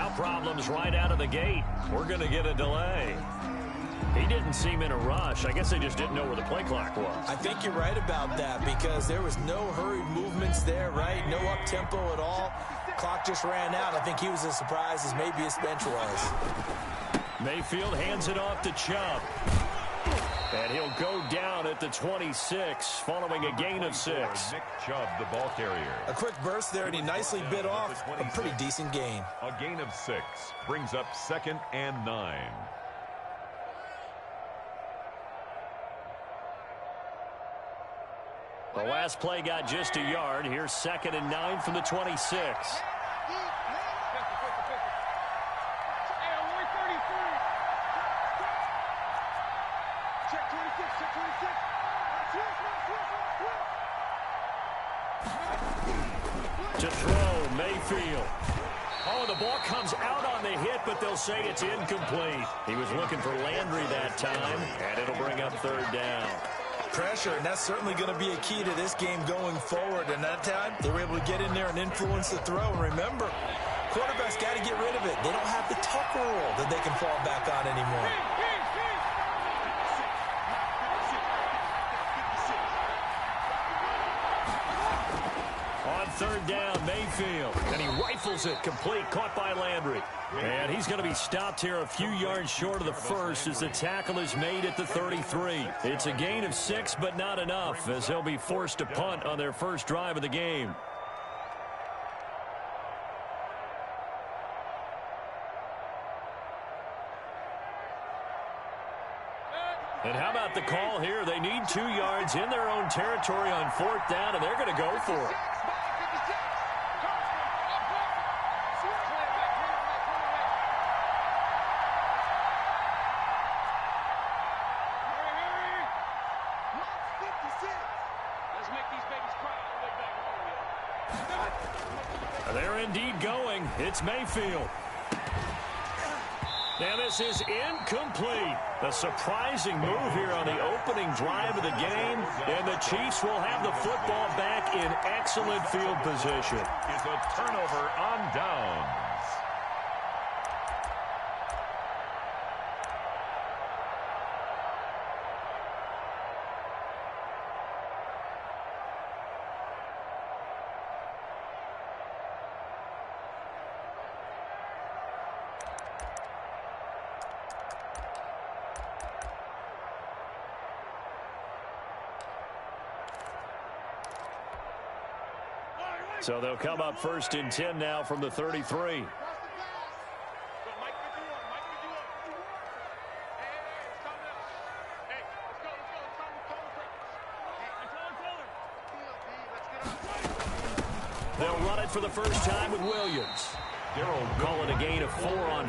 Now problems right out of the gate. We're going to get a delay. He didn't seem in a rush. I guess they just didn't know where the play clock was. I think you're right about that because there was no hurried movements there, right? No up-tempo at all. Clock just ran out. I think he was as surprised as maybe his bench was. Mayfield hands it off to Chubb. And he'll go down at the 26 following a gain of 6. Nick Chubb, the ball carrier. A quick burst there, and he nicely bit off a pretty decent gain. A gain of 6 brings up 2nd and 9. The last play got just a yard. Here's 2nd and 9 from the 26. To throw, Mayfield. Oh, the ball comes out on the hit, but they'll say it's incomplete. He was looking for Landry that time, and it'll bring up 3rd down. Pressure, and that's certainly going to be a key to this game going forward. And that time, they were able to get in there and influence the throw. And remember, quarterbacks got to get rid of it. They don't have the Tucker rule that they can fall back on anymore. On 3rd down, Mayfield. And he rifles it complete, caught by Landry. And he's going to be stopped here a few yards short of the first as the tackle is made at the 33. It's a gain of 6, but not enough, as they'll be forced to punt on their first drive of the game. And how about the call here? They need 2 yards in their own territory on 4th down, and they're going to go for it. They're indeed going. It's Mayfield. Now this is incomplete. A surprising move here on the opening drive of the game. And the Chiefs will have the football back in excellent field position. It's a turnover on downs. So they'll come up 1st and 10 now from the 33. They'll run it for the first time with Williams. Darrell call it a gain of 4 on.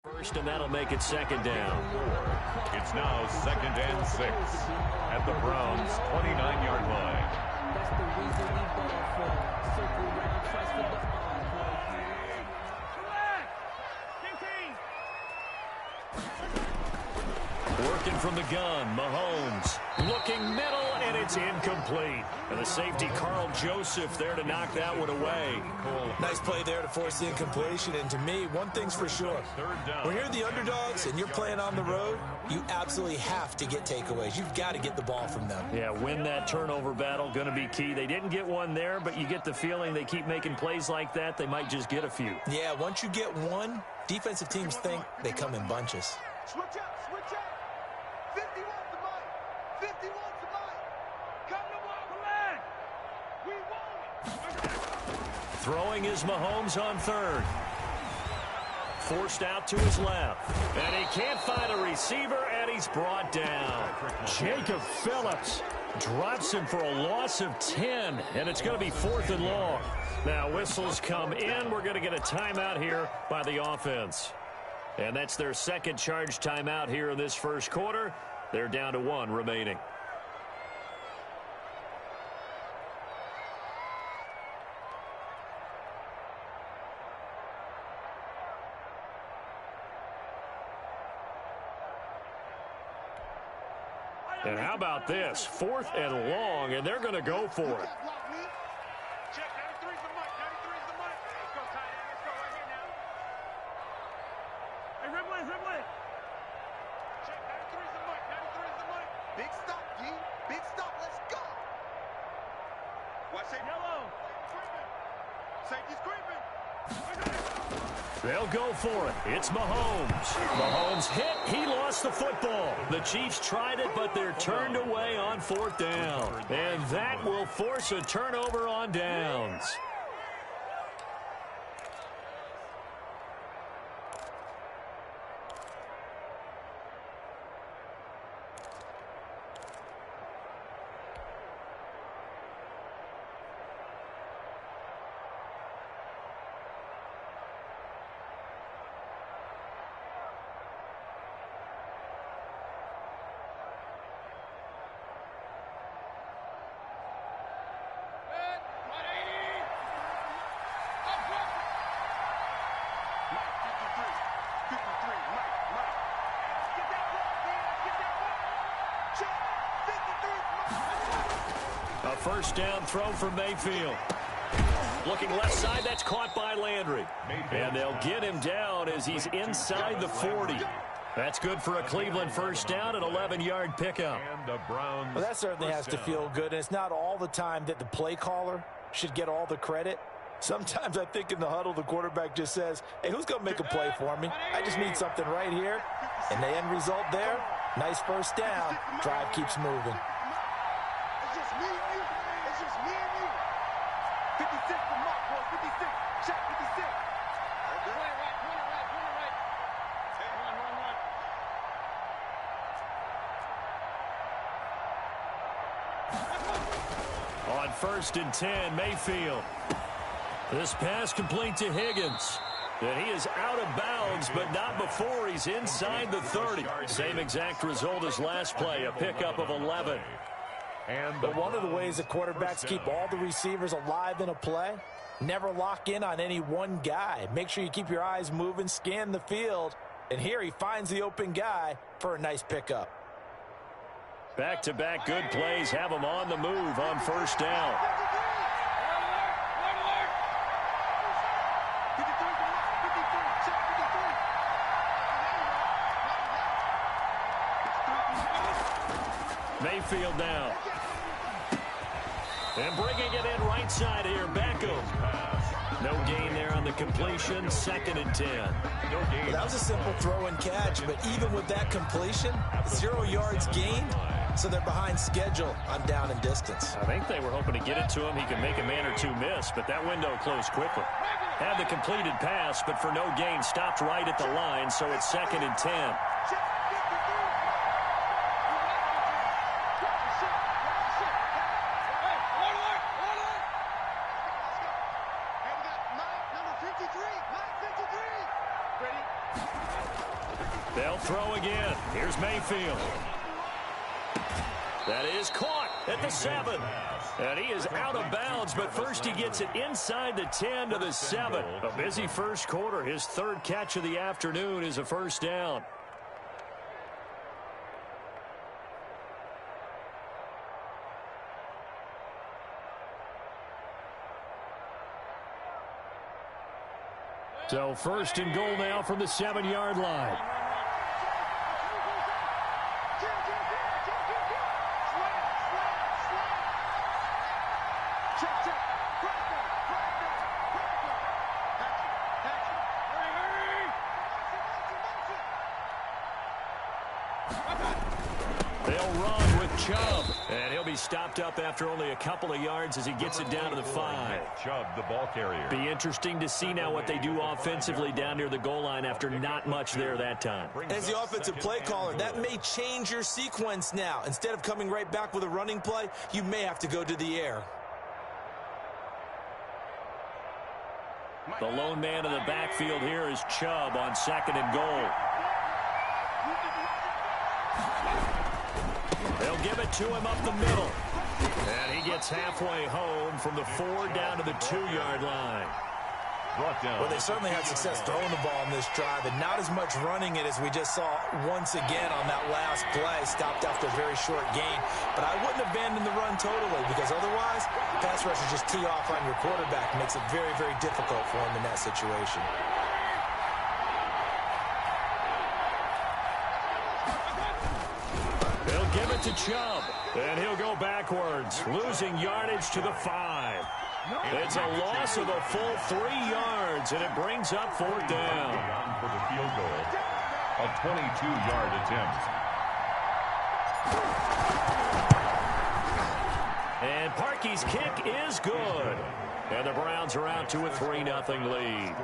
First, and that'll make it 2nd down. It's now 2nd and 6 at the Browns' 29-yard line. That's the reason we ball for. Circle round, twice for the Working from the gun, Mahomes looking middle, and it's incomplete. And the safety, Carl Joseph, there to knock that one away. Nice play there to force the incompletion. And to me, one thing's for sure. When you're the underdogs and you're playing on the road, you absolutely have to get takeaways. You've got to get the ball from them. Yeah, win that turnover battle, going to be key. They didn't get one there, but you get the feeling they keep making plays like that, they might just get a few. Yeah, once you get one, defensive teams think they come in bunches. Switch up, switch up. 50 wants the mic. 50 wants the mic. Come to ball, command. We want it. Throwing is Mahomes on 3rd. Forced out to his left. And he can't find a receiver, and he's brought down. Jacob Phillips Drops him for a loss of 10, and it's going to be 4th and long. Now, whistles come in. We're going to get a timeout here by the offense. And that's their second charge timeout here in this first quarter. They're down to 1 remaining. And how about this? 4th and long, and they're going to go for it. Check, 93's the mic. 93's the mic. Let's go, tight end. Let's go right here now. Hey, Rimley. Check, 93's the mic. 93's the mic. Big stop, G. Big stop. Let's go. Watch safety. Yellow. Safety's creeping. They'll go for it. It's Mahomes. Mahomes hit. He lost the football. The Chiefs tried it, but they're turned away on 4th down. And that will force a turnover on downs. A first down throw for Mayfield. Looking left side, that's caught by Landry. And they'll get him down as he's inside the 40. That's good for a Cleveland first down, an 11-yard pickup. Well, that certainly has to feel good. And it's not all the time that the play caller should get all the credit. Sometimes I think in the huddle, the quarterback just says, hey, who's going to make a play for me? I just need something right here. And the end result there, nice first down. Drive keeps moving. It's just me and you. It's just me and you. 56 for Mark, boy. 56. Check 56. Okay. Point it right. Hey, run. On 1st and 10, Mayfield. This pass complete to Higgins. And he is out of bounds, but not before he's inside the 30. Same exact result as last play, a pickup of 11. But one of the ways that quarterbacks keep all the receivers alive in a play, never lock in on any one guy. Make sure you keep your eyes moving, scan the field. And here he finds the open guy for a nice pickup. Back-to-back good plays have him on the move on first down. Mayfield now. And bringing it in right side here, Beckham. No gain there on the completion, 2nd and 10. Well, that was a simple throw and catch, but even with that completion, 0 yards gained, so they're behind schedule on down and distance. I think they were hoping to get it to him. He could make a man or two miss, but that window closed quickly. Had the completed pass, but for no gain, stopped right at the line, so it's 2nd and 10. They'll throw again. Here's Mayfield. That is caught at the 7. And he is out of bounds, but first he gets it inside the 10 to the 7. A busy first quarter. His 3rd catch of the afternoon is a first down. So 1st and goal now from the 7-yard line. Chubb, and he'll be stopped up after only a couple of yards as he gets it down to the 5. Chubb, the ball carrier. Be interesting to see now what they do offensively down near the goal line after not much there that time. As the offensive play caller, that may change your sequence now. Instead of coming right back with a running play, you may have to go to the air. The lone man in the backfield here is Chubb on 2nd and goal. They'll give it to him up the middle. And he gets halfway home from the 4 down to the 2-yard line. Well, they certainly had success throwing the ball in this drive, and not as much running it as we just saw once again on that last play, stopped after a very short gain. But I wouldn't abandon the run totally, because otherwise, pass rushers just tee off on your quarterback. Makes it very, very difficult for him in that situation. They'll give it to Chubb, and he'll go backwards, losing yardage to the 5. It's a loss of a full 3 yards, and it brings up 4th down. For the field goal, a 22-yard attempt. And Parkey's kick is good. And the Browns are out to a 3-0 lead.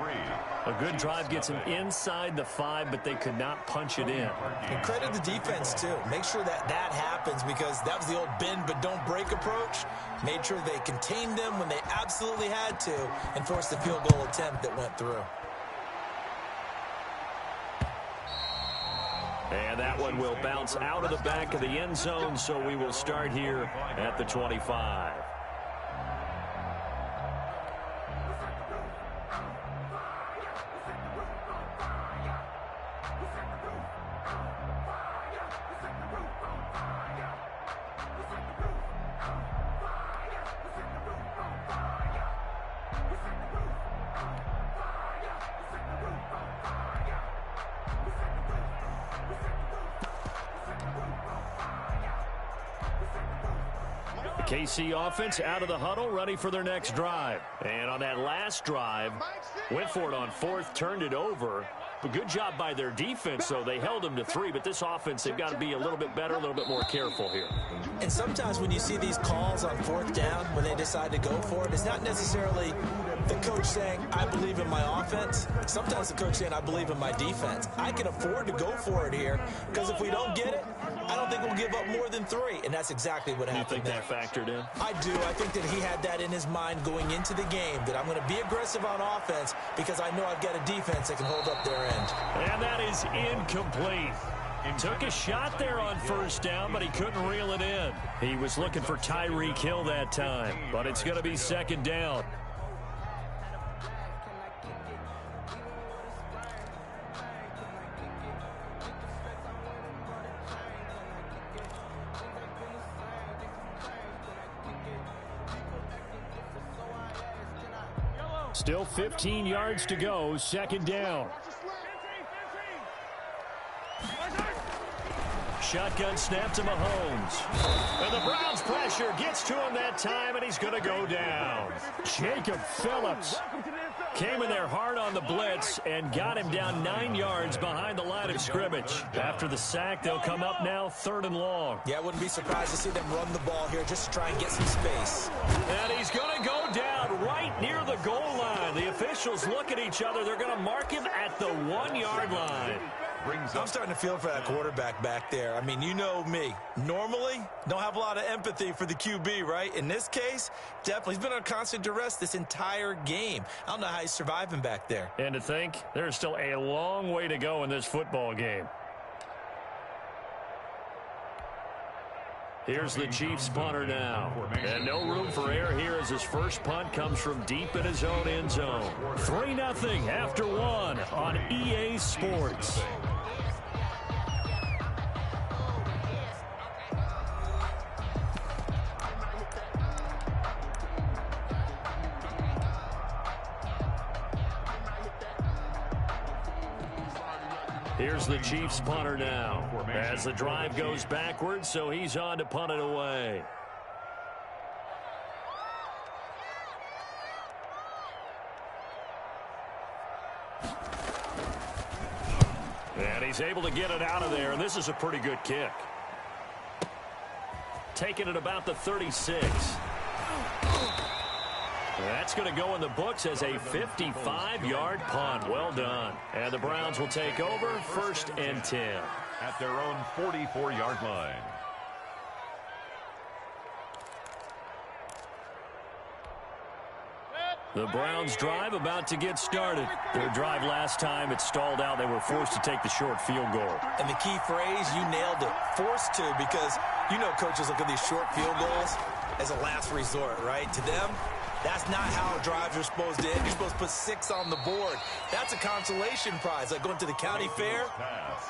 A good drive gets them inside the 5, but they could not punch it in. And credit the defense, too. Make sure that happens, because that was the old bend but don't break approach. Made sure they contained them when they absolutely had to and forced the field goal attempt that went through. And that one will bounce out of the back of the end zone, so we will start here at the 25. KC offense out of the huddle, ready for their next drive. And on that last drive, went for it on 4th, turned it over. But good job by their defense, so they held them to 3. But this offense, they've got to be a little bit better, a little bit more careful here. And sometimes when you see these calls on 4th down, when they decide to go for it, it's not necessarily the coach saying, I believe in my offense. Sometimes the coach saying, I believe in my defense. I can afford to go for it here, because if we don't get it, I don't think we'll give up more than 3. And that's exactly what happened. You think that factored in? I do. I think that he had that in his mind going into the game, that I'm going to be aggressive on offense because I know I've got a defense that can hold up their end. And that is incomplete. Took a shot there on 1st down, but he couldn't reel it in. He was looking for Tyreek Hill that time, but it's going to be 2nd down. Still 15 yards to go, 2nd down. Shotgun snap to Mahomes. And the Browns pressure gets to him that time, and he's going to go down. Jacob Phillips came in there hard on the blitz and got him down 9 yards behind the line of scrimmage. After the sack, they'll come up now 3rd and long. Yeah, I wouldn't be surprised to see them run the ball here just to try and get some space. And he's going to go down right near the goal line. The officials look at each other. They're going to mark him at the 1-yard line. I'm starting to feel for that quarterback back there. I mean, you know me. Normally, don't have a lot of empathy for the QB, right? In this case, definitely. He's been on constant duress this entire game. I don't know how he's surviving back there. And to think, there's still a long way to go in this football game. Here's the Chiefs punter now. And no room for error here as his first punt comes from deep in his own end zone. 3-0 after 1 on EA Sports. Here's the Chiefs punter now as the drive goes backwards, so he's on to punt it away. And he's able to get it out of there, and this is a pretty good kick. taken at about the 36. That's going to go in the books as a 55-yard punt. Well done. And the Browns will take over 1st and 10. At their own 44-yard line. The Browns drive about to get started. Their drive last time, it stalled out. They were forced to take the short field goal. And the key phrase, you nailed it. Forced to, because you know coaches look at these short field goals as a last resort, right? To them, that's not how drives are supposed to end. You're supposed to put 6 on the board. That's a consolation prize. Like going to the county fair,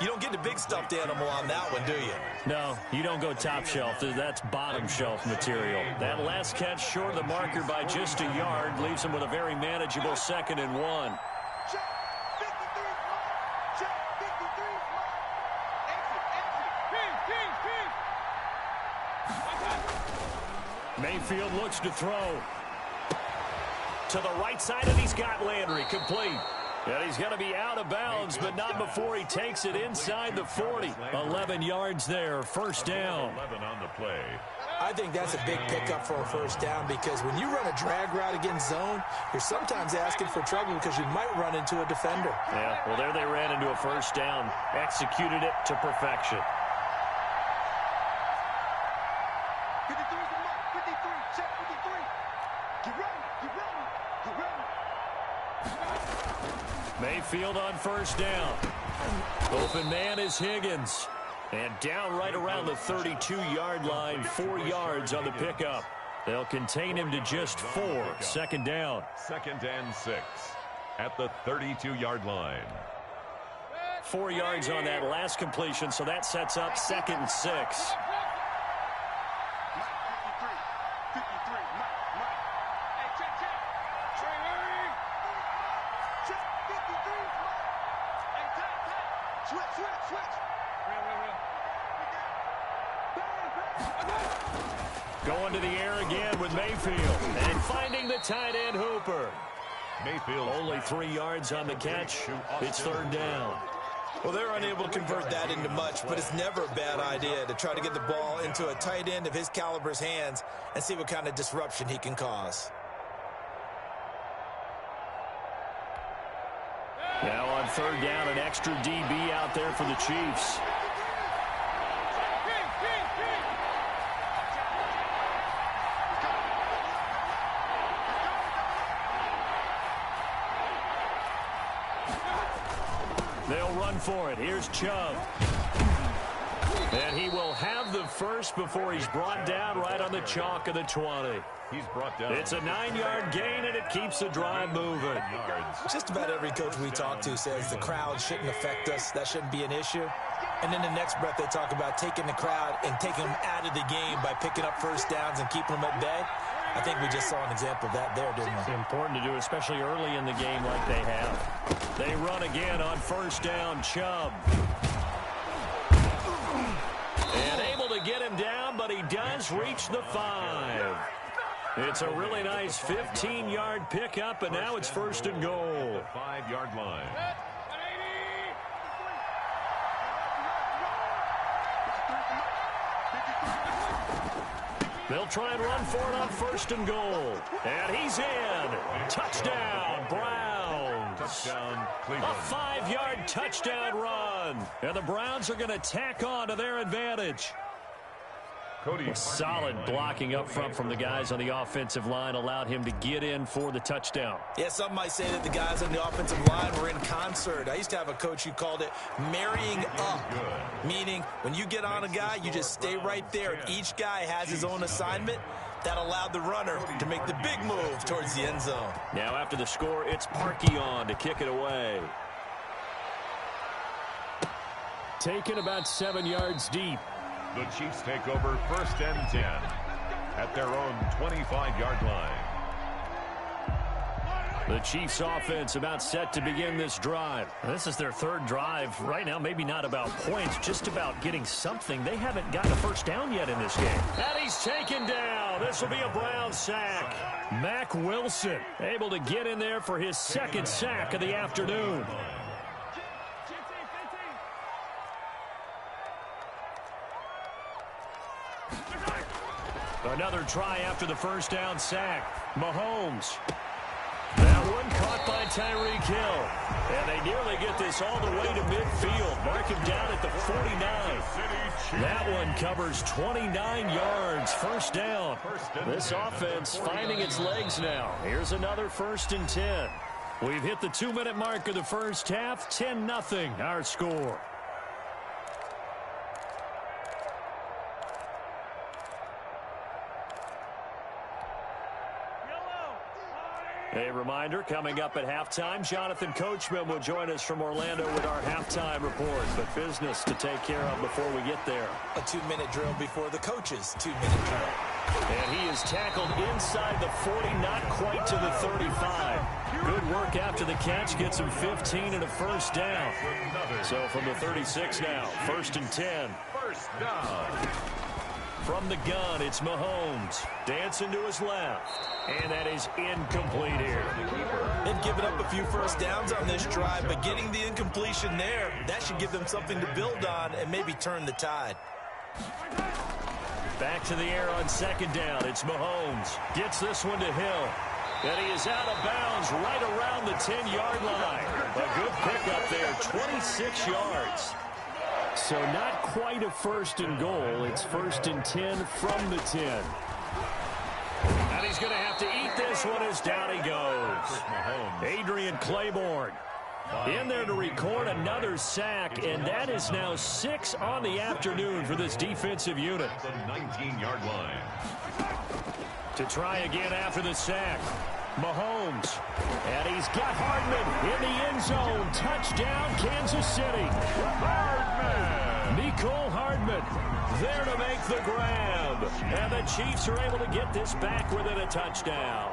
you don't get the big stuffed animal on that one, do you? No, you don't go top shelf. That's bottom shelf material. That last catch short of the marker by just a yard leaves him with a very manageable 2nd and 1. Check. 53. Check. 53. Exit. Mayfield looks to throw. To the right side, and he's got Landry complete. And he's going to be out of bounds, but not before he takes it inside the 40. 11 yards there, 1st down. 11 on the play. I think that's a big pickup for a 1st down, because when you run a drag route against zone, you're sometimes asking for trouble because you might run into a defender. Yeah, well, there they ran into a 1st down. Executed it to perfection. 53 is the mark. 53. Check 53. Get ready. Get ready. Get ready. Mayfield on 1st down. Open man is Higgins. And down right around the 32-yard line, 4 yards on the pickup. They'll contain him to just 4. 2nd down. 2nd and 6 at the 32-yard line. 4 yards on that last completion, so that sets up 2nd and 6. 53. 53. Mike. Hey, check. Trey, hurry. Check. 53. Mike. Hey, tight. Switch. Going to the air again with Mayfield. And finding the tight end Hooper. Mayfield Only 3 yards on the catch. It's 3rd down. Well, they're unable to convert that into much, but it's never a bad idea to try to get the ball into a tight end of his caliber's hands and see what kind of disruption he can cause. Now on 3rd down, an extra DB out there for the Chiefs. They'll run for it. Here's Chubb. And he will have the first before he's brought down right on the chalk of the 20. He's brought down. It's a 9-yard gain, and it keeps the drive moving. Just about every coach we talk to says the crowd shouldn't affect us. That shouldn't be an issue. And then the next breath they talk about taking the crowd and taking them out of the game by picking up 1st downs and keeping them at bay. I think we just saw an example of that there, didn't we? It's important to do, especially early in the game like they have. They run again on 1st down, Chubb. And able to get him down, but he does reach the 5. It's a really nice 15-yard pickup, and now it's 1st and goal. 5-yard line. They'll try and run for it on 1st and goal. And he's in. Touchdown, Browns. Touchdown, A Cleveland. 5-yard touchdown run. And the Browns are going to tack on to their advantage. Cody. Solid blocking up front from the guys on the offensive line allowed him to get in for the touchdown. Yeah, some might say that the guys on the offensive line were in concert. I used to have a coach who called it marrying up, meaning when you get on a guy, you just stay right there. Each guy has his own assignment. That allowed the runner to make the big move towards the end zone. Now after the score, it's Parkey on to kick it away. Taken about 7 yards deep. The Chiefs take over 1st and 10 at their own 25-yard line. The Chiefs offense about set to begin this drive. This is their 3rd drive. Right now, maybe not about points, just about getting something. They haven't gotten a 1st down yet in this game. And he's taken down. This will be a Brown sack. Mack Wilson able to get in there for his 2nd sack of the afternoon. Another try after the first down sack. Mahomes. That one caught by Tyreek Hill. And they nearly get this all the way to midfield. Mark him down at the 49. That one covers 29 yards. First down. This offense finding its legs now. Here's another 1st and 10. We've hit the 2-minute mark of the first half. 10-0 our score. A reminder, coming up at halftime, Jonathan Coachman will join us from Orlando with our halftime report. But business to take care of before we get there. A 2-minute drill before the coach's 2-minute drill. And he is tackled inside the 40, not quite to the 35. Good work after the catch, gets him 15 and a first down. So from the 36 now, 1st and 10. First down. From the gun, it's Mahomes. Dancing to his left. And that is incomplete here. They've given up a few first downs on this drive, but getting the incompletion there, that should give them something to build on and maybe turn the tide. Back to the air on 2nd down. It's Mahomes. Gets this one to Hill. And he is out of bounds right around the 10-yard line. A good pickup there, 26 yards. So not quite a 1st and goal. It's 1st and 10 from the 10. And he's going to have to eat this one as down he goes. Adrian Claiborne in there to record another sack, and that is now 6 on the afternoon for this defensive unit. The 19-yard line. To try again after the sack. Mahomes. And he's got Hardman in the end zone. Touchdown, Kansas City. Hardman. Mecole Hardman there to make the grab. And the Chiefs are able to get this back within a touchdown.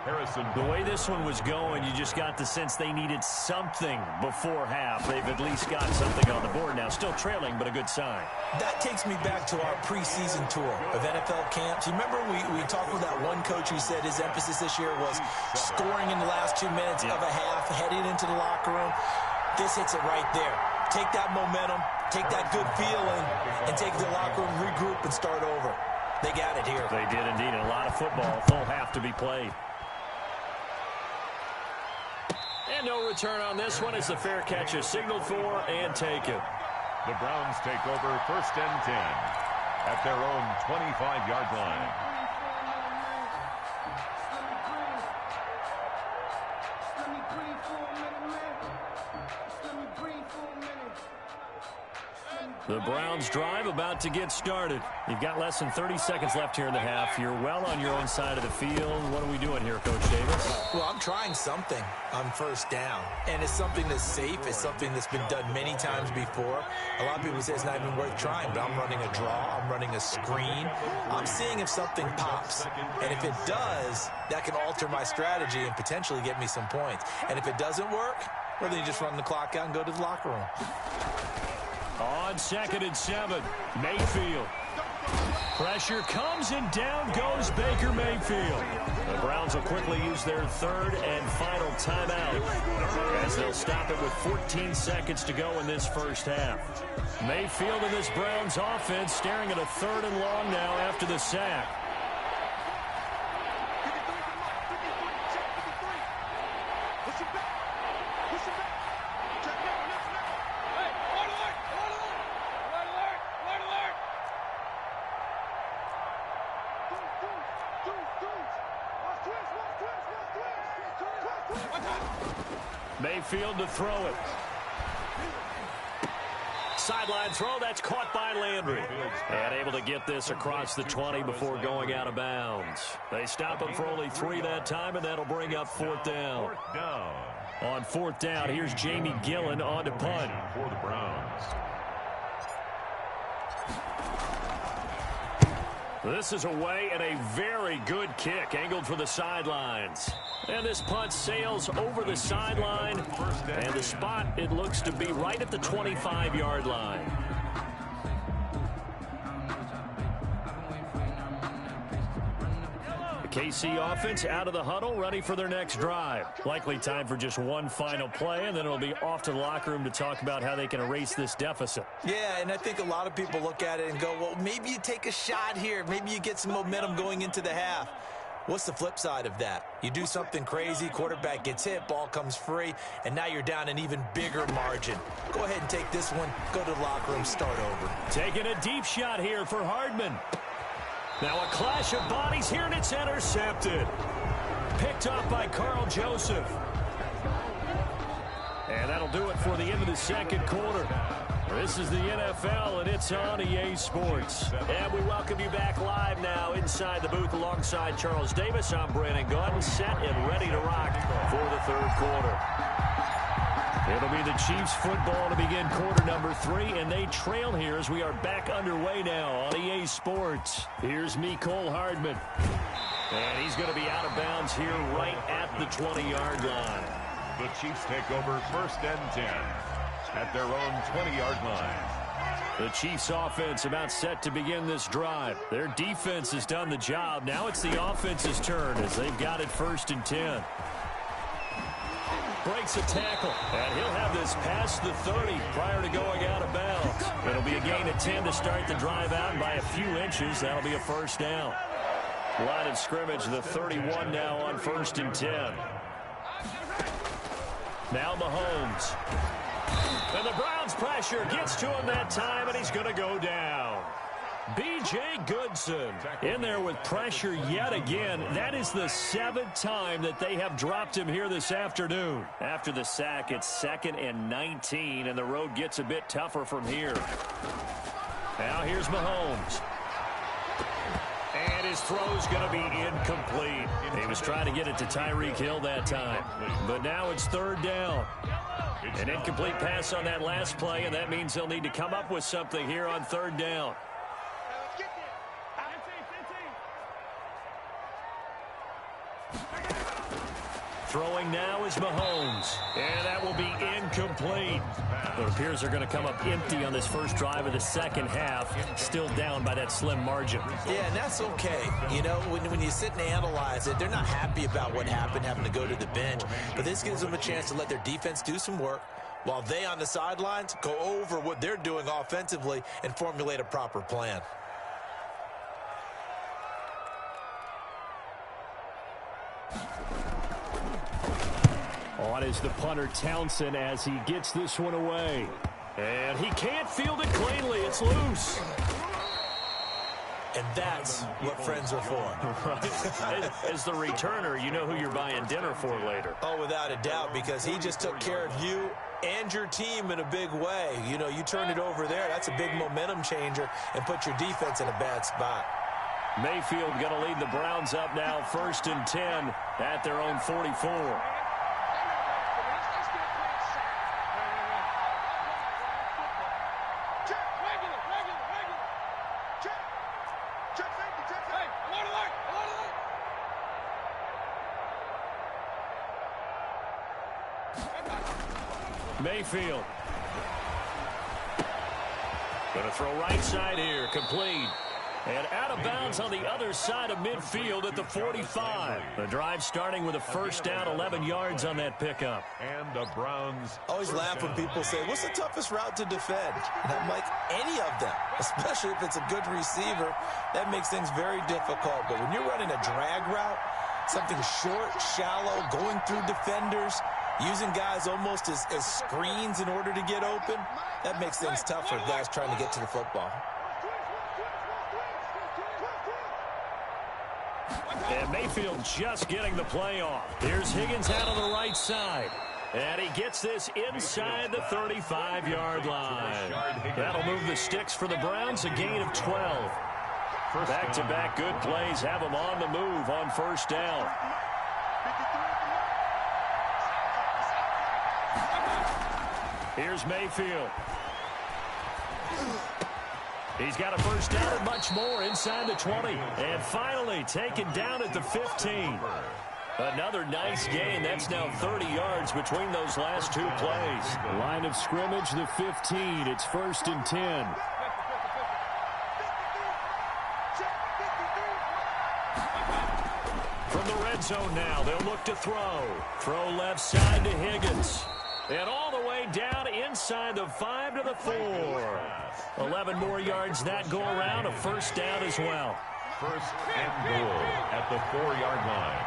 Harrison. The way this one was going, you just got the sense they needed something before half. They've at least got something on the board now. Still trailing, but a good sign. That takes me back to our preseason tour of NFL camps. You remember we talked with that one coach who said his emphasis this year was scoring in the last 2 minutes of a half, heading into the locker room. This hits it right there. Take that momentum, take that good feeling, and take the locker room, regroup, and start over. They got it here. They did indeed. A lot of football, full half to be played. And no return on this one as the fair catch is signaled for and taken. The Browns take over 1st and 10 at their own 25-yard line. The Browns drive about to get started. You've got less than 30 seconds left here in the half. You're well on your own side of the field. What are we doing here, Coach Davis? Well, I'm trying something on 1st down, and it's something that's safe. It's something that's been done many times before. A lot of people say it's not even worth trying, but I'm running a draw. I'm running a screen. I'm seeing if something pops, and if it does, that can alter my strategy and potentially get me some points. And if it doesn't work, well, then you just run the clock out and go to the locker room. On 2nd and 7, Mayfield. Pressure comes and down goes Baker Mayfield. The Browns will quickly use their 3rd and final timeout as they'll stop it with 14 seconds to go in this first half. Mayfield and this Browns offense staring at a 3rd and long now after the sack. Mayfield to throw it. Sideline throw, that's caught by Landry. And able to get this across the 20 before going out of bounds. They stop him for only 3 that time, and that'll bring up 4th down. On 4th down, here's Jamie Gillen on to punt. For the Browns. This is away and a very good kick angled for the sidelines. And this punt sails over the sideline. And the spot, it looks to be right at the 25-yard line. KC offense out of the huddle, ready for their next drive. Likely time for just one final play, and then it'll be off to the locker room to talk about how they can erase this deficit. Yeah, and I think a lot of people look at it and go, well, maybe you take a shot here. Maybe you get some momentum going into the half. What's the flip side of that? You do something crazy, quarterback gets hit, ball comes free, and now you're down an even bigger margin. Go ahead and take this one, go to the locker room, start over. Taking a deep shot here for Hardman. Now a clash of bodies here, and it's intercepted. Picked off by Carl Joseph. And that'll do it for the end of the second quarter. This is the NFL, and it's on EA Sports. And we welcome you back live now inside the booth alongside Charles Davis. I'm Brandon Gunn, set and ready to rock for the third quarter. It'll be the Chiefs football to begin quarter number 3, and they trail here as we are back underway now on EA Sports. Here's Mecole Hardman. And he's going to be out of bounds here right at the 20-yard line. The Chiefs take over 1st and 10 at their own 20-yard line. The Chiefs offense about set to begin this drive. Their defense has done the job. Now it's the offense's turn as they've got it 1st and 10. Breaks a tackle, and he'll have this past the 30 prior to going out of bounds. It'll be a gain of 10 to start the drive out by a few inches. That'll be a 1st down. Line of scrimmage, the 31 now on 1st and 10. Now Mahomes. And the Browns pressure gets to him that time, and he's going to go down. B.J. Goodson in there with pressure yet again. That is the 7th time that they have dropped him here this afternoon. After the sack, it's 2nd and 19, and the road gets a bit tougher from here. Now here's Mahomes. And his throw's going to be incomplete. He was trying to get it to Tyreek Hill that time. But now it's 3rd down. An incomplete pass on that last play, and that means they'll need to come up with something here on 3rd down. Throwing now is Mahomes, and that will be incomplete. It appears they're going to come up empty on this first drive of the second half, still down by that slim margin. Yeah, and that's okay. You know, when you sit and analyze it, they're not happy about what happened, having to go to the bench. But this gives them a chance to let their defense do some work, while they on the sidelines go over what they're doing offensively and formulate a proper plan. On is the punter Townsend as he gets this one away. And he can't field it cleanly. It's loose. And that's what friends are for. Right. As the returner, you know who you're buying dinner for later. Oh, without a doubt, because he just took care of you and your team in a big way. You know, you turn it over there, that's a big momentum changer, and put your defense in a bad spot. Mayfield going to lead the Browns up now 1st and 10 at their own 44. Mayfield. Going to throw right side here, complete. And out of bounds on the other side of midfield at the 45. The drive starting with a 1st down, 11 yards on that pickup. And the Browns. Always laugh when people say, what's the toughest route to defend? And I'm like, any of them, especially if it's a good receiver. That makes things very difficult. But when you're running a drag route, something short, shallow, going through defenders, using guys almost as screens in order to get open, that makes things tough for guys trying to get to the football. And Mayfield just getting the play off. Here's Higgins out on the right side. And he gets this inside the 35-yard line. That'll move the sticks for the Browns, a gain of 12. Back-to-back good plays have them on the move on 1st down. Here's Mayfield. He's got a 1st down and much more inside the 20. And finally taken down at the 15. Another nice gain. That's now 30 yards between those last 2 plays. Line of scrimmage, the 15. It's 1st and 10. From the red zone now, they'll look to throw. Throw left side to Higgins. And all the way down inside the 5 to the 4. 11 more yards that go around, a first down as well. First and goal at the 4-yard line.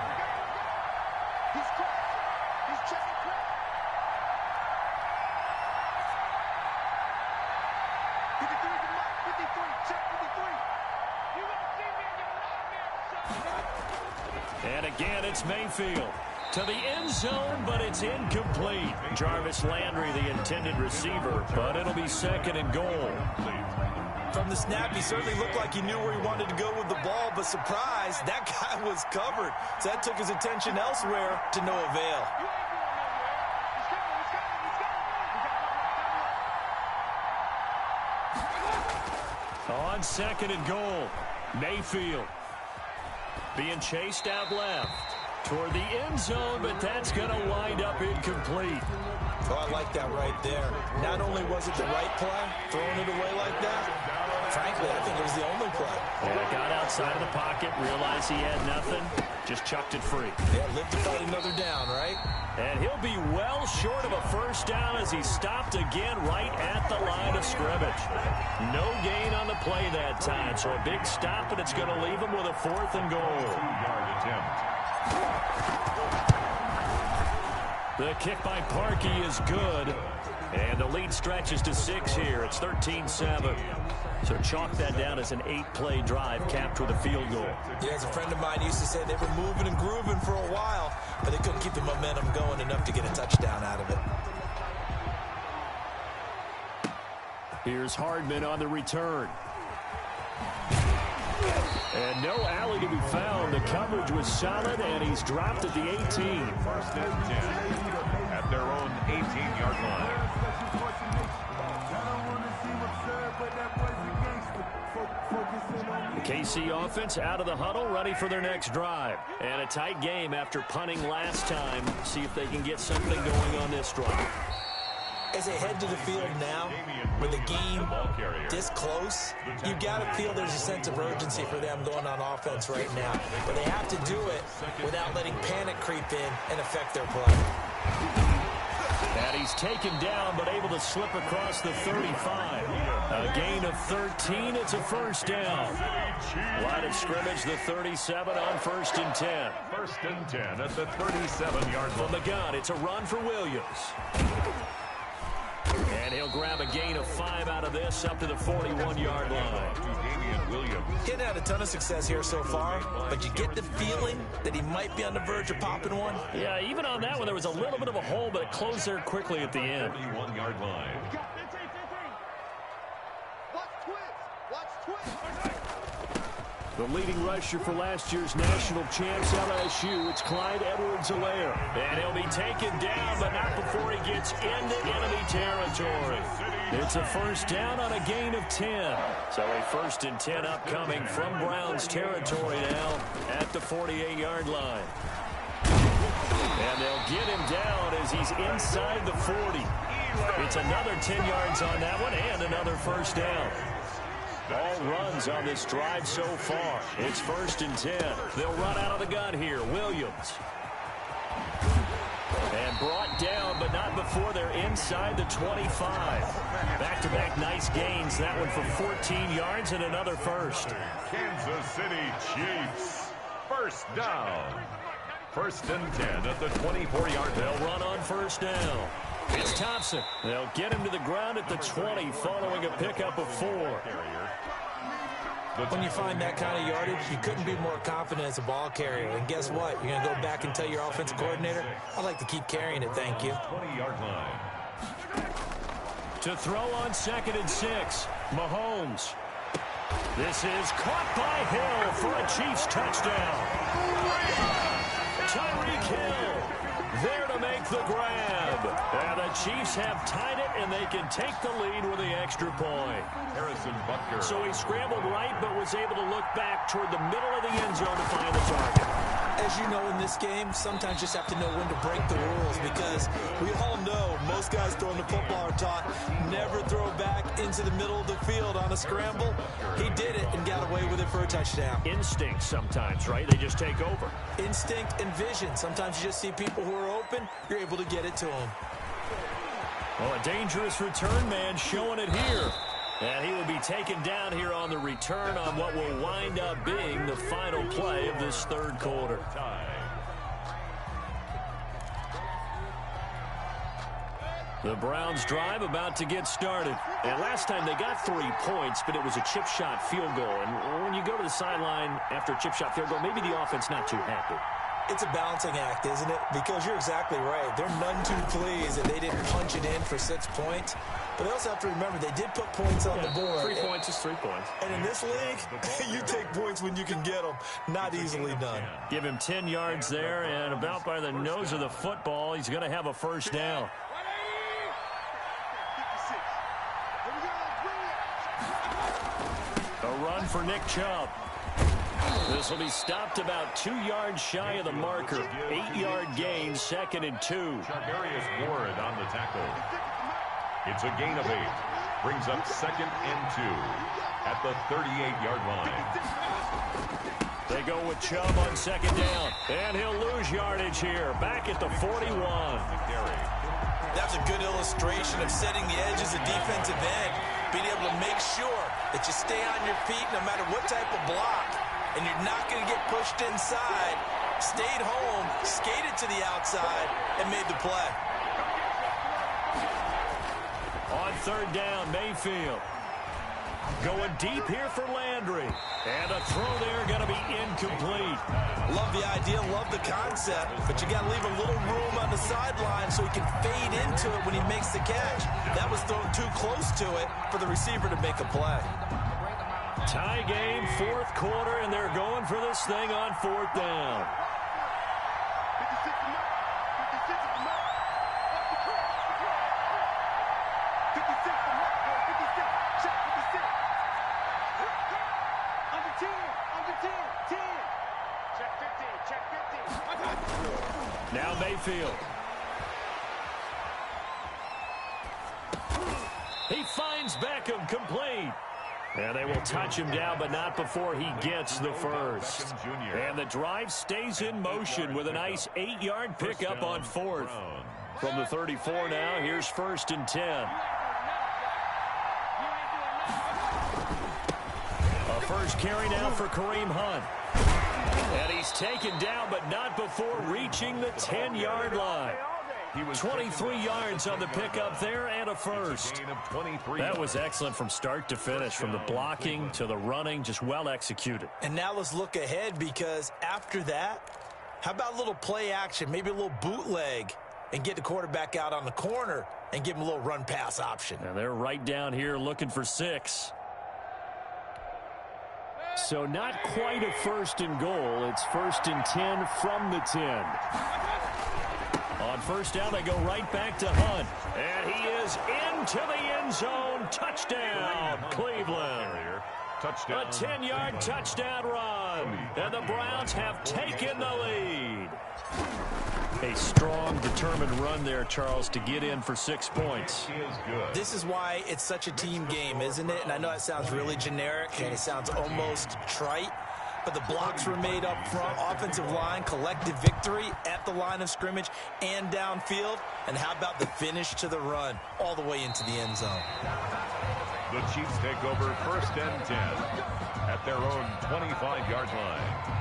He's crossing. He's checking crack. 53 to Mike. 53. Check 53. You won't see me in your nightmare, son. And again, it's Mayfield. To the end zone, but it's incomplete. Jarvis Landry, the intended receiver, but it'll be second and goal. From the snap, he certainly looked like he knew where he wanted to go with the ball, but surprise, that guy was covered. So that took his attention elsewhere to no avail. On second and goal, Mayfield being chased out left toward the end zone, but that's going to wind up incomplete. Oh, I like that right there. Not only was it the right play, throwing it away like that, frankly, I think it was the only play. Yeah, got outside of the pocket, realized he had nothing, just chucked it free. Yeah, live to fight another down, right? And he'll be well short of a first down as he stopped again right at the line of scrimmage. No gain on the play that time, so a big stop, and it's going to leave him with a 4th and goal. 2-yard attempt. The kick by Parkey is good. And the lead stretches to 6 here. It's 13-7. So chalk that down as an 8-play drive capped with a field goal. Yeah, as a friend of mine used to say, they were moving and grooving for a while, but they couldn't keep the momentum going enough to get a touchdown out of it. Here's Hardman on the return. And no alley to be found. The coverage was solid, and he's dropped at the 18. First and 10 at their own 18-yard line. The KC offense out of the huddle, ready for their next drive. And a tight game after punting last time. See if they can get something going on this drive. As they head to the field now, with the game this close, you've got to feel there's a sense of urgency for them going on offense right now. But they have to do it without letting panic creep in and affect their play. And he's taken down, but able to slip across the 35. A gain of 13. It's a first down. Line of scrimmage, the 37 on 1st and 10. 1st and 10 at the 37-yard line. From the gun, it's a run for Williams. And he'll grab a gain of 5 out of this up to the 41-yard line. He's had a ton of success here so far, but you get the feeling that he might be on the verge of popping one. Yeah, even on that one, there was a little bit of a hole, but it closed there quickly at the end. 41-yard line. Watch twist. Watch twist. The leading rusher for last year's national champs, LSU, it's Clyde Edwards-Helaire. And he'll be taken down, but not before he gets into enemy territory. It's a first down on a gain of 10. So a 1st and 10 upcoming from Browns territory now at the 48-yard line. And they'll get him down as he's inside the 40. It's another 10 yards on that one and another first down. All runs on this drive so far. It's 1st and 10. They'll run out of the gun here. Williams. And brought down, but not before they're inside the 25. Back-to-back nice gains. That one for 14 yards and another first. Kansas City Chiefs. First down. 1st and 10 at the 24-yard line. They'll run on first down. It's Thompson. They'll get him to the ground at the 20 following a pickup of 4. When you find that kind of yardage, you couldn't be more confident as a ball carrier. And guess what? You're going to go back and tell your offensive coordinator, I'd like to keep carrying it, thank you. 20-yard line. To throw on 2nd and 6, Mahomes. This is caught by Hill for a Chiefs touchdown. Tyreek Hill there to make the grab. And the Chiefs have tied it, and they can take the lead with the extra point. Harrison Butker. So he scrambled right, but was able to look back toward the middle of the end zone to find the target. As you know, in this game, sometimes you just have to know when to break the rules, because we all know most guys throwing the football are taught never throw back into the middle of the field on a scramble. He did it and got away with it for a touchdown. Instinct sometimes, right? They just take over. Instinct and vision. Sometimes you just see people who are open, you're able to get it to them. Well, a dangerous return man showing it here. And he will be taken down here on the return on what will wind up being the final play of this third quarter. The Browns drive about to get started. And last time they got 3 points, but it was a chip shot field goal. And when you go to the sideline after a chip shot field goal, maybe the offense not too happy. It's a balancing act, isn't it? Because you're exactly right. They're none too pleased that they didn't punch it in for 6 points. But they also have to remember they did put points on the board. 3 points is 3 points. And in this league, you take points when you can get them. Not easily done. Give him 10 yards there, and about by the nose of the football, he's going to have a first down. A run for Nick Chubb. This will be stopped about 2 yards shy of the marker. 8-yard gain, 2nd and 2. Chargarius Ward on the tackle. It's a gain of 8. Brings up 2nd and 2 at the 38-yard line. They go with Chubb on 2nd down. And he'll lose yardage here. Back at the 41. That's a good illustration of setting the edges of defensive end. Being able to make sure that you stay on your feet no matter what type of block. And you're not going to get pushed inside. Stayed home, skated to the outside, and made the play. On 3rd down, Mayfield. Going deep here for Landry. And a throw there going to be incomplete. Love the idea, love the concept, but you got to leave a little room on the sideline so he can fade into it when he makes the catch. That was thrown too close to it for the receiver to make a play. Tie game, 4th quarter, and they're going for this thing on 4th down. Now Mayfield. He finds Beckham complete. And they will touch him down, but not before he gets the first. And the drive stays in motion with a nice 8-yard pickup on 4th. From the 34 now, here's 1st and 10. A first carry now for Kareem Hunt. And he's taken down, but not before reaching the 10-yard line. 23 yards on the pickup there and a first. That was excellent from start to finish, from the blocking to the running, just well executed. And now let's look ahead, because after that, how about a little play action, maybe a little bootleg, and get the quarterback out on the corner and give him a little run pass option. And they're right down here looking for 6. So not quite a 1st and goal. It's 1st and 10 from the 10. On 1st down, they go right back to Hunt. And he is into the end zone. Touchdown, Cleveland. Touchdown. A 10-yard touchdown run. And the Browns have taken the lead. A strong, determined run there, Charles, to get in for 6 points. This is why it's such a team game, isn't it? And I know that sounds really generic, and it sounds almost trite. But the blocks were made up front, offensive line, collective victory at the line of scrimmage and downfield. And how about the finish to the run all the way into the end zone? The Chiefs take over 1st and 10 at their own 25-yard line.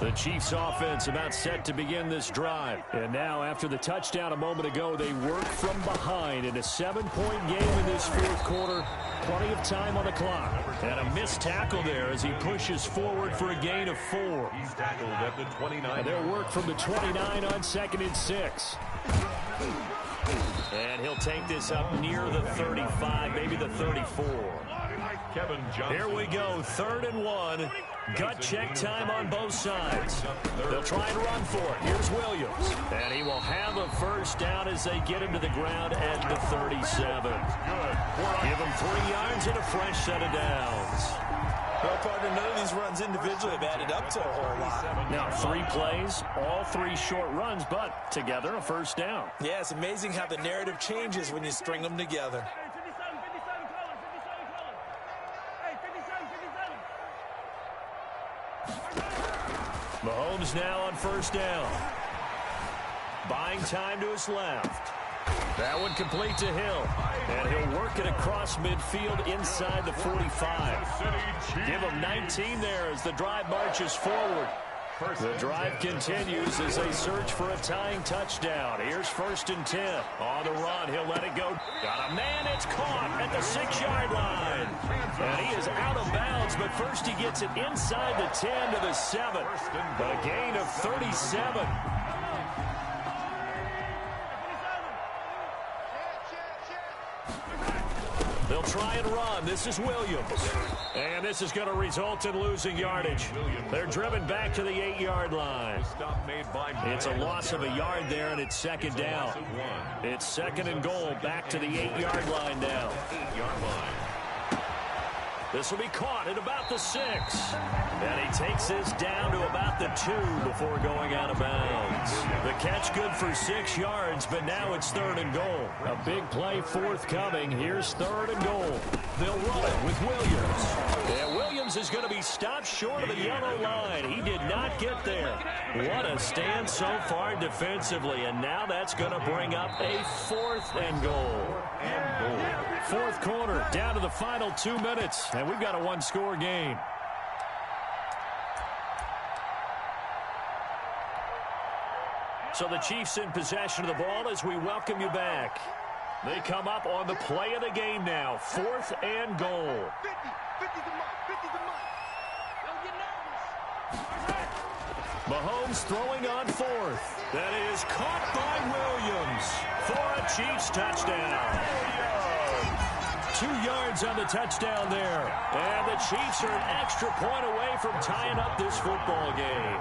The Chiefs offense about set to begin this drive. And now after the touchdown a moment ago, they work from behind in a 7-point game in this 4th quarter. Plenty of time on the clock. And a missed tackle there as he pushes forward for a gain of 4. He's tackled at the 29. And they'll work from the 29 on 2nd and 6. And he'll take this up near the 35, maybe the 34. Here we go, 3rd and 1. Gut check time on both sides. They'll try and run for it. Here's Williams. And he will have a first down as they get him to the ground at the 37. Give him 3 yards and a fresh set of downs. Well, partner, none of these runs individually have added up to a whole lot. Now, 3 plays, all 3 short runs, but together a first down. Yeah, it's amazing how the narrative changes when you string them together. Mahomes now on first down. Buying time to his left. That one complete to Hill. And he'll work it across midfield inside the 45. Give him 19 there as the drive marches forward. The drive continues as they search for a tying touchdown. Here's 1st and 10. On the run, he'll let it go. Got a man, it's caught at the 6-yard line. And he is out of bounds, but first he gets it inside the 10 to the 7. A gain of 37. They'll try and run. This is Williams. And this is going to result in losing yardage. They're driven back to the 8-yard line. It's a loss of a yard there, and it's 2nd down. It's 2nd and goal, back to the 8-yard line now. This will be caught at about the 6. And he takes this down to about the 2 before going out of bounds. The catch good for 6 yards, but now it's 3rd and goal. A big play forthcoming. Here's 3rd and goal. They'll run it with Williams. And Williams is going to be stopped short of the yellow line. He did not get there. What a stand so far defensively. And now that's going to bring up a 4th and goal. 4th quarter, down to the final 2 minutes. And we've got a 1-score game. So the Chiefs in possession of the ball as we welcome you back. They come up on the play of the game now. 4th and goal. 50's a mark. 50's a mark. Don't get nervous. Mahomes throwing on 4th. That is caught by Williams for a Chiefs touchdown. 2 yards on the touchdown there. And the Chiefs are an extra point away from tying up this football game.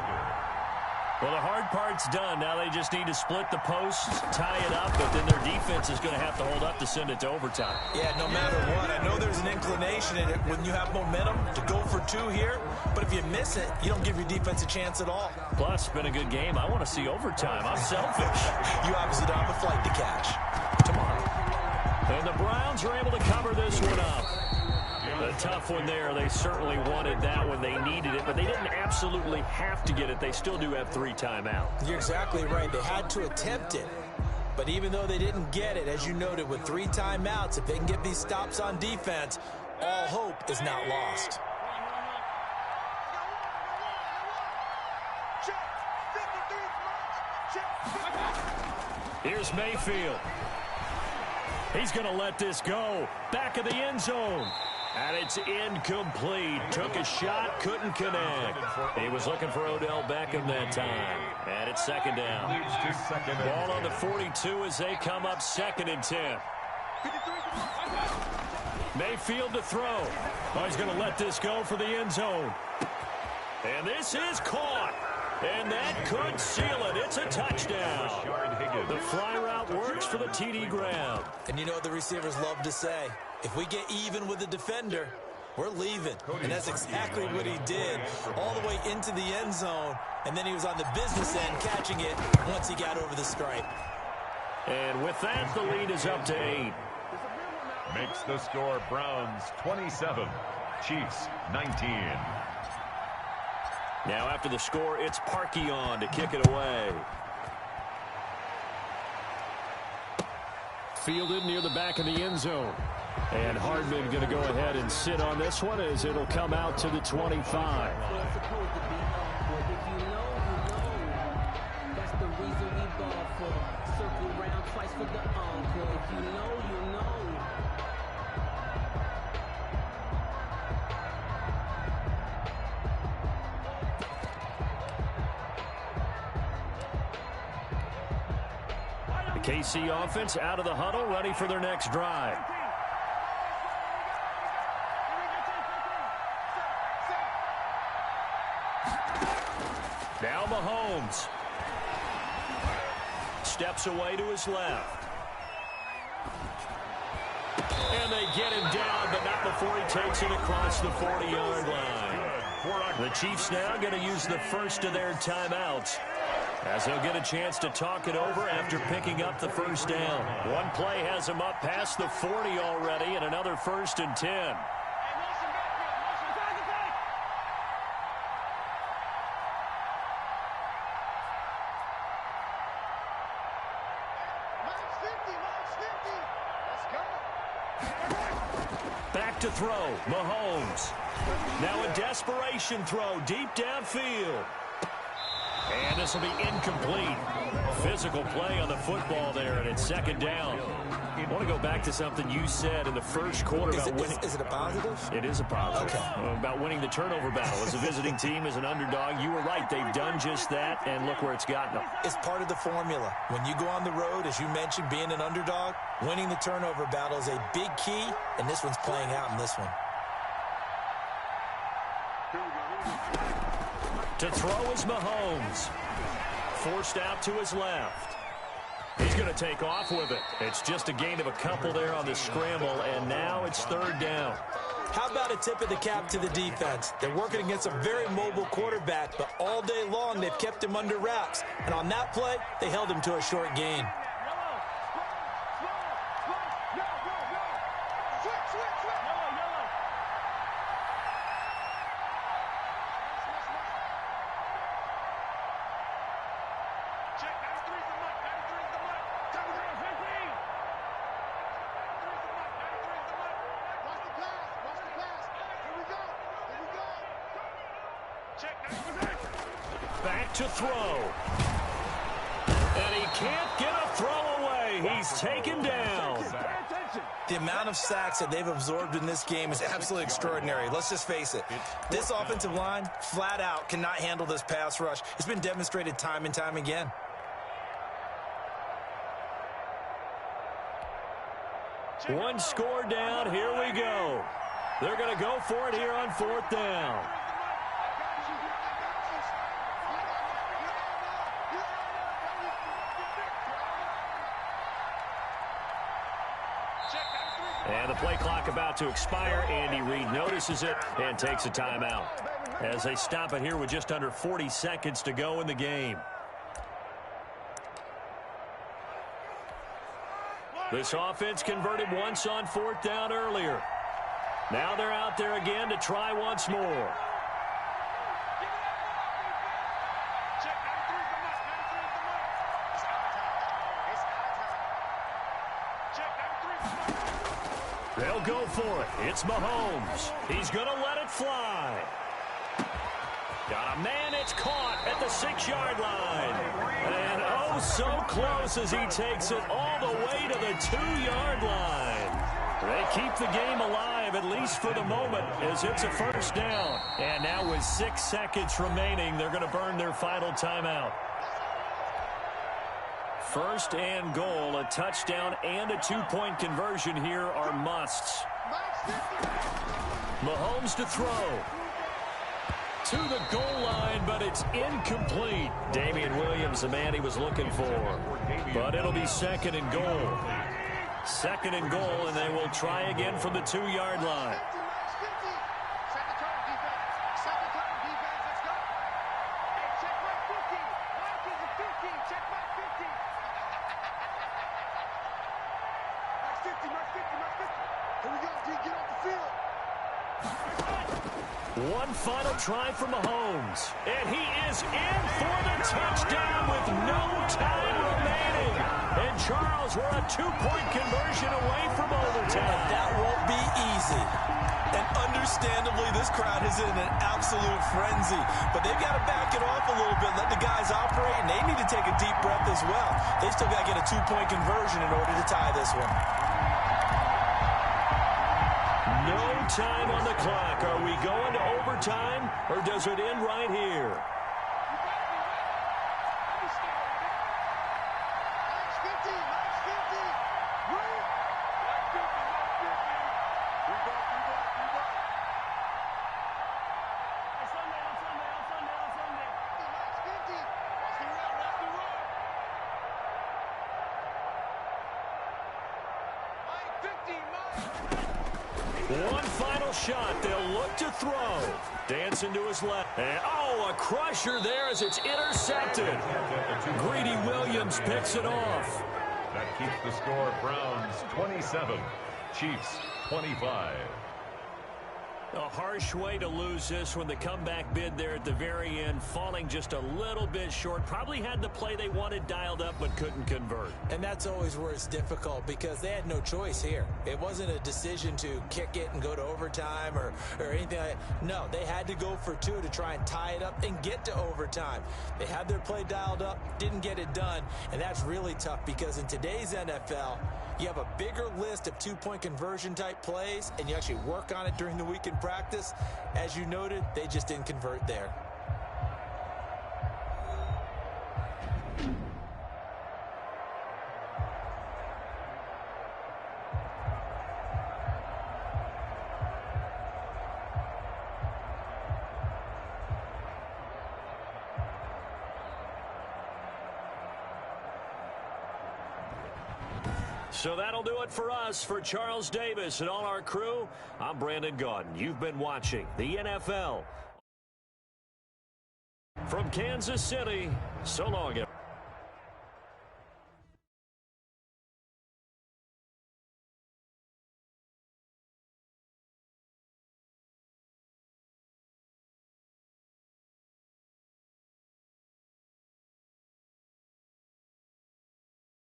Well, the hard part's done. Now they just need to split the posts, tie it up, but then their defense is going to have to hold up to send it to overtime. Yeah, no matter what. I know there's an inclination in it when you have momentum to go for 2 here, but if you miss it, you don't give your defense a chance at all. Plus, it's been a good game. I want to see overtime. I'm selfish. You obviously don't have a flight to catch tomorrow. And the Browns are able to cover this one up. A tough one there. They certainly wanted that one. They needed it, but they didn't absolutely have to get it. They still do have 3 timeouts. You're exactly right. They had to attempt it. But even though they didn't get it, as you noted, with 3 timeouts, if they can get these stops on defense, all hope is not lost. Here's Mayfield. He's going to let this go. Back of the end zone. And it's incomplete. Took a shot, couldn't connect. He was looking for Odell Beckham that time. And it's 2nd down. Ball on the 42 as they come up 2nd and 10. Mayfield to throw. Oh, he's going to let this go for the end zone. And this is caught. And that could seal it. It's a touchdown. The fly route works for the TD ground. And you know what the receivers love to say? If we get even with the defender, we're leaving. And that's exactly what he did, all the way into the end zone. And then he was on the business end catching it once he got over the stripe. And with that, the lead is up to 8. Makes the score Browns 27, Chiefs 19. Now after the score, it's Parkey on to kick it away. Fielded near the back of the end zone. And Hardman going to go ahead and sit on this one as it'll come out to the 25. That's the reason we ball for. Circle round twice for the encore. If you know, you know. KC offense out of the huddle, ready for their next drive. Now Mahomes. Steps away to his left. And they get him down, but not before he takes it across the 40-yard line. The Chiefs now going to use the first of their timeouts, as they'll get a chance to talk it over after picking up the first down. One play has them up past the 40 already, and another 1st and 10. Back to throw, Mahomes. Now a desperation throw deep downfield. And this will be incomplete. Physical play on the football there, and it's 2nd down. I want to go back to something you said in the first quarter about winning. Is it a positive? It is a positive. Okay. About winning the turnover battle. As a visiting team, as an underdog, you were right. They've done just that, and look where it's gotten them. It's part of the formula. When you go on the road, as you mentioned, being an underdog, winning the turnover battle is a big key, and this one's playing out in this one. To throw is Mahomes. Forced out to his left. He's going to take off with it. It's just a gain of a couple there on the scramble, and now it's 3rd down. How about a tip of the cap to the defense? They're working against a very mobile quarterback, but all day long they've kept him under wraps. And on that play, they held him to a short gain. Back to throw. And he can't get a throw away. He's taken down. The amount of sacks that they've absorbed in this game is absolutely extraordinary. Let's just face it. This offensive line, flat out, cannot handle this pass rush. It's been demonstrated time and time again. One score down. Here we go. They're going to go for it here on 4th down. And the play clock about to expire. Andy Reid notices it and takes a timeout as they stop it here with just under 40 seconds to go in the game. This offense converted once on 4th down earlier. Now they're out there again to try once more. They'll go for it. It's Mahomes. He's going to let it fly. Got a man. It's caught at the 6-yard line. And oh, so close as he takes it all the way to the 2-yard line. They keep the game alive, at least for the moment, as it's a 1st down. And now with 6 seconds remaining, they're going to burn their final timeout. 1st and goal, a touchdown and a 2-point conversion here are musts. Mahomes to throw. To the goal line, but it's incomplete. Damian Williams, the man he was looking for. But it'll be 2nd and goal. 2nd and goal, and they will try again from the 2-yard line. One final try for Mahomes. And he is in for the touchdown with no time remaining. And Charles, we're a 2-point conversion away from overtime. That won't be easy. And understandably, this crowd is in an absolute frenzy. But they've got to back it off a little bit, let the guys operate, and they need to take a deep breath as well. They've still got to get a 2-point conversion in order to tie this one. No time on the clock. Are we going to overtime, or does it end right here? One final shot. They'll look to throw. Dancing to his left. And, oh, a crusher there as it's intercepted. Greedy Williams picks it off. That keeps the score Browns 27, Chiefs 25. A harsh way to lose this when the comeback bid there at the very end, falling just a little bit short. Probably had the play they wanted dialed up but couldn't convert. And that's always where it's difficult because they had no choice here. It wasn't a decision to kick it and go to overtime or anything like that. No, they had to go for two to try and tie it up and get to overtime. They had their play dialed up, didn't get it done, and that's really tough because in today's NFL, you have a bigger list of two-point conversion type plays, and you actually work on it during the week in practice. As you noted, they just didn't convert there. So that'll do it for us. For Charles Davis and all our crew, I'm Brandon Gaudin. You've been watching the NFL. From Kansas City, so long.